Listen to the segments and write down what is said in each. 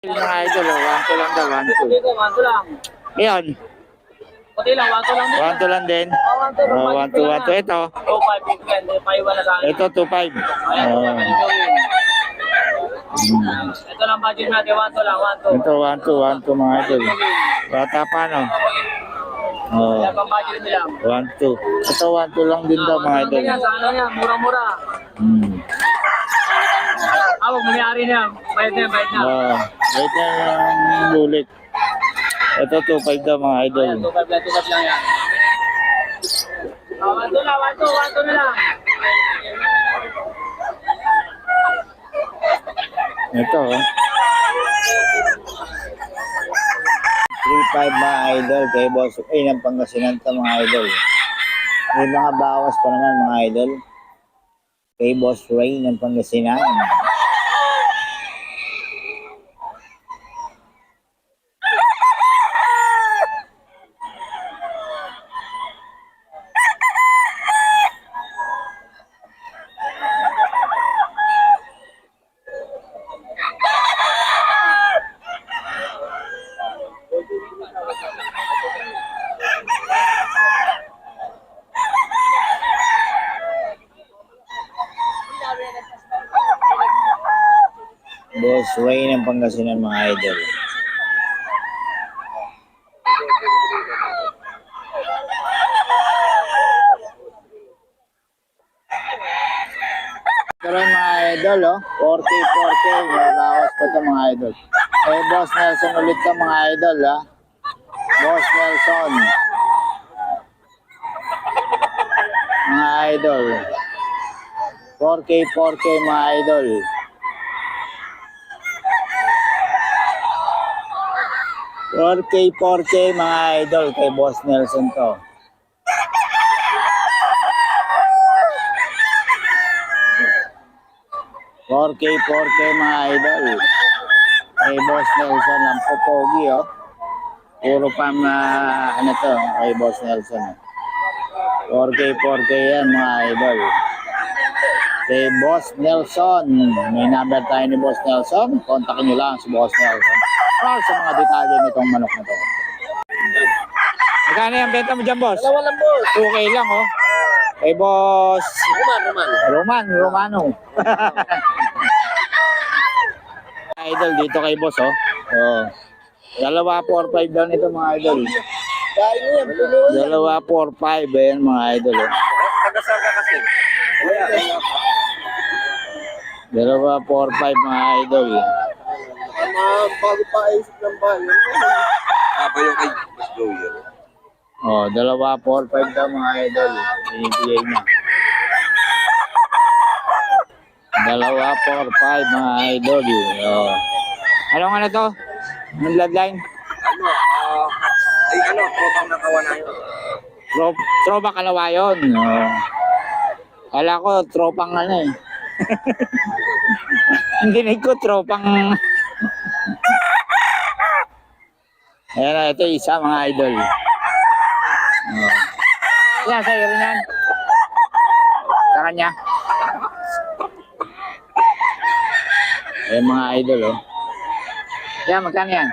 Mga idol, 1-2 lang daw, 1-2. Dito, 1-2 lang. Ayan, Puti lang, 1-2 lang din. 1-2 lang din. 1-2, 1-2, 1-2. Ito, 2-5, depende. Paiwan na sa akin. ito 2-5. Ayan, ito lang budget natin, 1-2 lang, 1-2. Ito 1-2 mga idol. Bata pa no? Oh, Kaya pang budget nila. 1-2. Ito 1-2 lang din daw mga idol. Sa ano yan, mura-mura. Huwag mangyari na yan. Bayad na yan, bayad na. Wait na yung bulik. Ito 2-5 daw mga idol. Ayan, 2-5 lang yan. 1-2 lang, 1-2 na lang. Ito 3-5 mga idol kay Boss Ray ng Pangasinan to mga idol. May mga bawas pa naman mga idol. Kay Boss Ray ng Pangasinan. Boss Ray ng Pangasinan mga idol. Pero mga idol, 4K, 4K, may bawas pa ito mga idol. Eh, Boss Nelson ulit ito mga idol, Boss Nelson. Mga idol. 4K, 4K mga idol. $4K mga idol kay Boss Nelson to. $4K mga idol. Kay Boss Nelson ang popogi Puro pang ano to kay Boss Nelson. 4K yan mga idol. Kay Boss Nelson. May number tayo ni Boss Nelson. Kontakin nyo lang si Boss Nelson. Para sa mga detalye nitong manok na to. Magkano yung benta mo dyan, Boss? Dalawa lang, boss. 2K lang, Kay Boss Romano. Idol dito kay Boss, Dalawa 4-5 lang ito mga idol. Dalawa 4-5 ayan mga idol. Tagasal ka kasi. Dalawa 4-5 mga idol. Bago pa isip ng bayan. Bayo kay Boss Joey. Dalawa 4-5 daw mga idol. Binibigay niya. Dalawa 4-5 mga idol. Anong ano to? Anong bloodline? Tropang nakawanan. Tropa Kalawayon. Kala ko tropang ano eh. Hindi ko tropang. Ayan na, ito isa mga idol. Yan, sa'yo rin yan. Sa kanya. Ayan mga idol, Yan, magkano yan?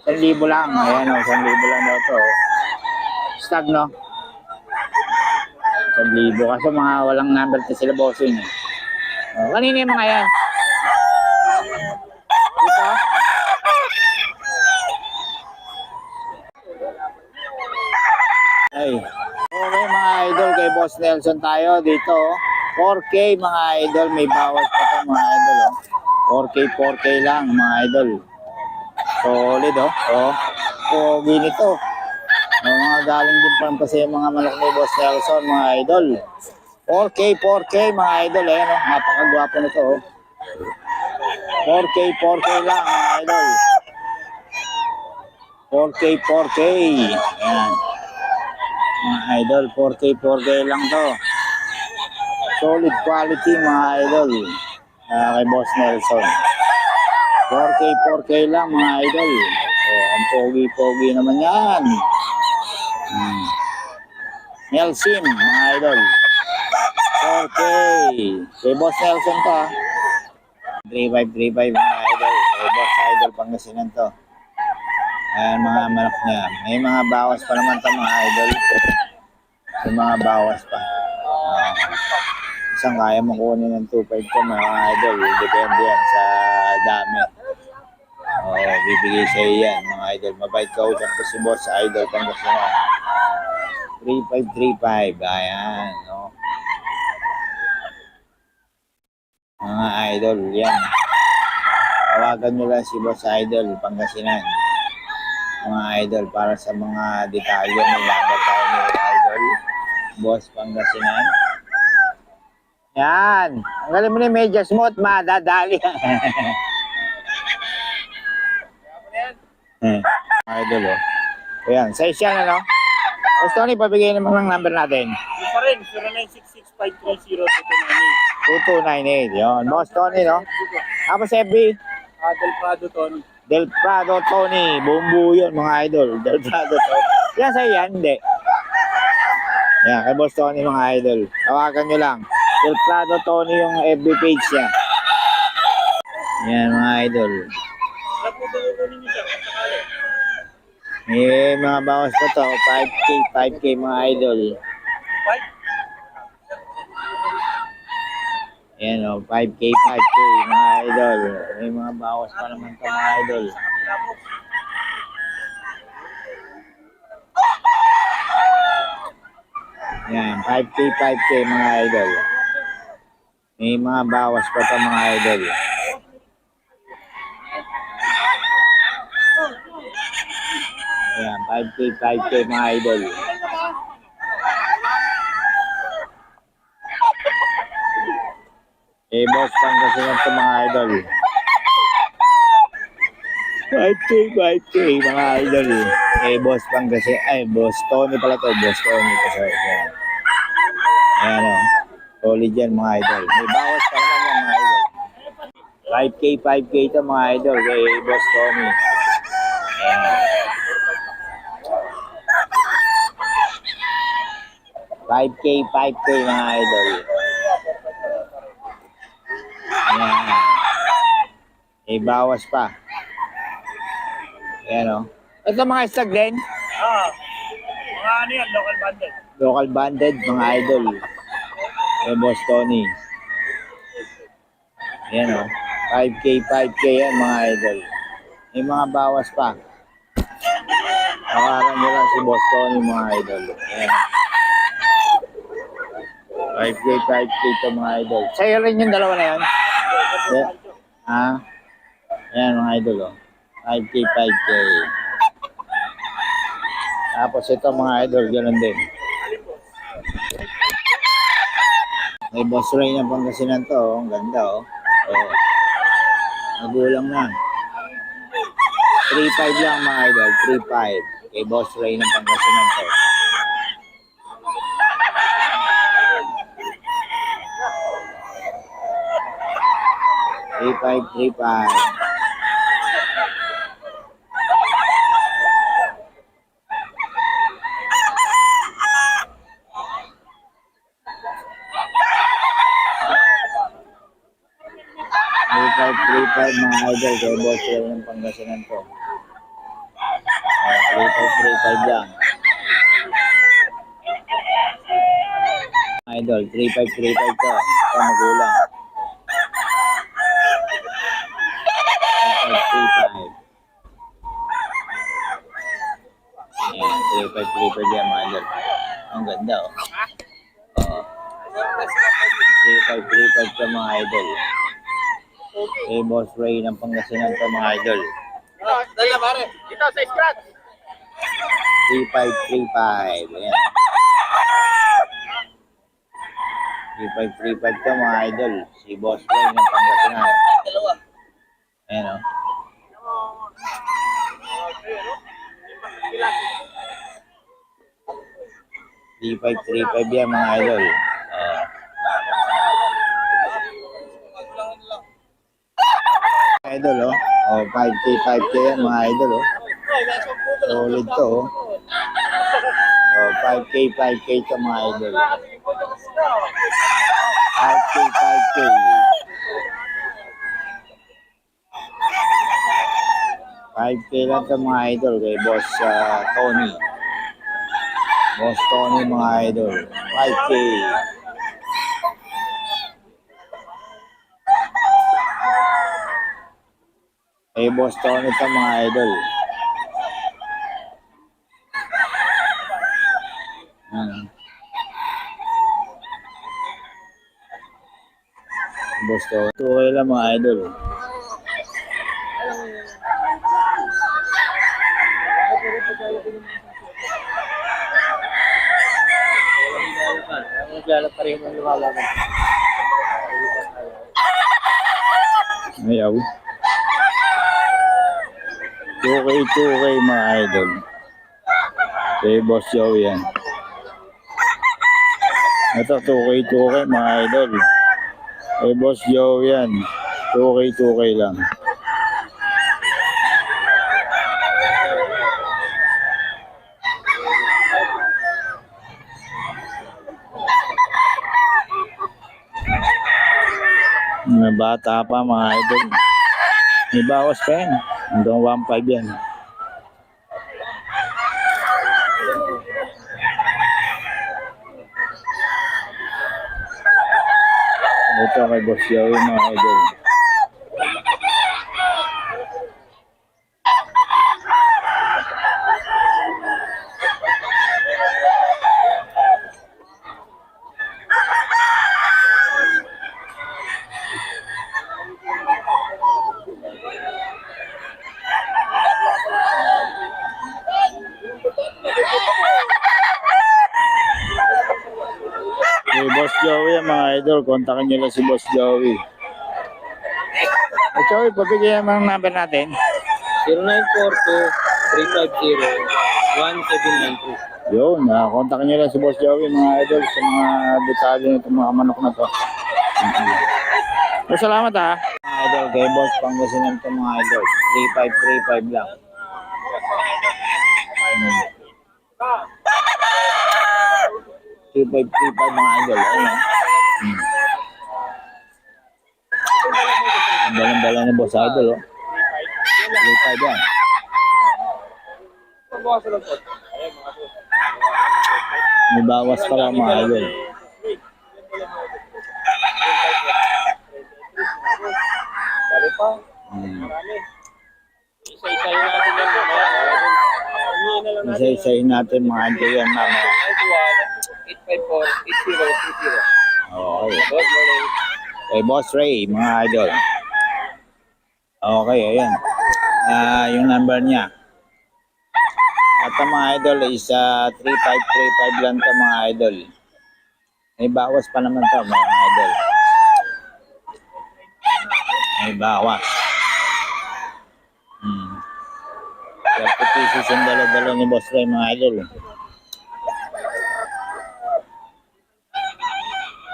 1,000 lang. Ayan 1,000 lang daw to. Stag, no? 1,000. Kasi mga walang number to sila bossing. Kanina yung mga yan? Ito? Ay. Okay mga idol, kay Boss Nelson tayo dito. 4K mga idol, may bawas pa ito mga idol. 4K lang mga idol. Solid pogi nito. Mga galing din pa kasi yung mga manok ni Boss Nelson mga idol. 4K mga idol. Ayan napakagwapo nito 4K lang mga idol. 4K. Ayan. Mga idol, 4K lang to. Solid quality mga idol. Kay Boss Nelson. 4K lang mga idol. Ang pogi naman yan. Nelson mga idol. 4K. Kay Boss Nelson to 3535 mga idol. Kay Boss Idol Pangasinan to. Ayan mga manok niya. May mga bawas pa naman to mga idol. May mga bawas pa. Isang kaya mo kunin ng 2.5 ko mga idol. Depende yan sa dami. Bibigay sa iyo yan mga idol. Mabait ka usap ko si Boss Idol Pangasinan. 3535. Ayan. No? Mga idol. Yan. Tawagan nyo lang si Boss Idol Pangasinan. Mga idol para sa mga detalye may number tayo ni Idol Boss Pangasinan. Yan. Ang galing mo na yung medyas mo at madadali. Idol oh. Ayan. Size yan ano? Boss Tony, pabigay naman ng number natin. Yung pa rin, 0966-530-2298. 2298. Yun. Boss Tony no? Tapos FB? Del Prado, Tony. Del Prado Tony. Bumbu yun mga idol. Del Prado Tony. Yan sa'yo yan? Hindi. Yan. Kay Boss Tony mga idol. Tawagan nyo lang. Del Prado Tony yung FB page niya. Yan mga idol. Sarap mo kukunin niyo siya, sakali. Eh, mga bawas pa to. 5K mga idol. 5? Yan o. 5K mga idol. May mga bawas pa naman to mga idol. Yan. 5K mga idol. May mga bawas pa to mga idol. Yan. 5K mga idol. Eh, Boss Pangasinan to mga idol. 5K mga idol. Eh, Boss Pangasinan. Ay, Boss Tony pala to. Boss Tony. Sorry. Ayan o. Solid yan mga idol. May bawas pa naman yan mga idol. 5K to mga idol. Kay Boss Tony. Ayan. 5K mga idol. Ayan. Eh, bawas pa. Ayan o. Ito mga stag din. Mga ano yan, local banded. Local banded, mga idol. Eh, Boss Tony. Ayan o. 5K yan, mga idol. May mga bawas pa. Tawaran nyo lang si Boss Tony, mga idol. Ayan. 5K to mga idol. Sa'yo rin yung dalawa na yan? Yeah. Ayan mga idol oh. 5K. Tapos ito mga idol, ganoon din. May Boss Ray ng Pangasinan to oh. Ang ganda oh. Nagulang na. 3.5 lang mga idol. 3.5. Kay Boss Ray ng Pangasinan to. Three five. Mga idol, kay Boss Ray ng Pangasinan to. 35 lang. Idol, 35 to. Ito magulang. 35. Ayan, 35 yan mga idol. Ang ganda oh. 35 to mga idol. Kay Boss Ray ng Pangasinan to mga idol. Dala pare. Ito sa scratch. 35. Ayan. 35 to mga idol. Si Boss Ray ng Pangasinan. Dalawa. Ayan o. $3.5 yan mga idol. Idol oh. 5K yan mga idol oh. Solid to oh. 5K to mga idol. 5K. 5K lang ito mga idol kay Boss Tony. Boss Tony mga idol. 5K. Kay Boss Tony ito mga idol. Boss Tony. 2K lang mga idol. Naglalakad rin yung lumalaban. Ayaw. 2K mga idol. Kay Boss Joe yan. Ito 2K mga idol. Kay Boss Joe yan. 2K lang. Mga bata pa mga idol. May bawas pa yan. Hanggang 1.5 yan. Ito kay Boss Joey mga idol. Hey, Boss Joey mga idol, kontakin nyo lang si Boss Joey. Hey, Joey, pabigyan mo ang number natin. 0942-350-1793. Yun, kontakin nyo lang si Boss Joey mga idol sa mga detalye nitong mga manok na to. So, salamat ha. Mga idol, kay Boss Pangasinan ito mga idol. 3535 lang. 3535 mga idol. Ayun. Ang dalang-dala ni Boss Idol. 35 yan. May bawas pa lang mga idol. Dali pa. Hmm. Marami. Isa-isayin natin yan mamaya. Isa-isayin natin mga idol yan mamaya. 854-8020. Okay. Good morning. Kay Boss Ray, mga idol. Okay, ayan. Yung number niya. At ang mga idol is 3535 lang ito mga idol. May bawas pa naman ito mga idol. May bawas. 30 pieces yung dala-dala ni Boss Ray mga idol.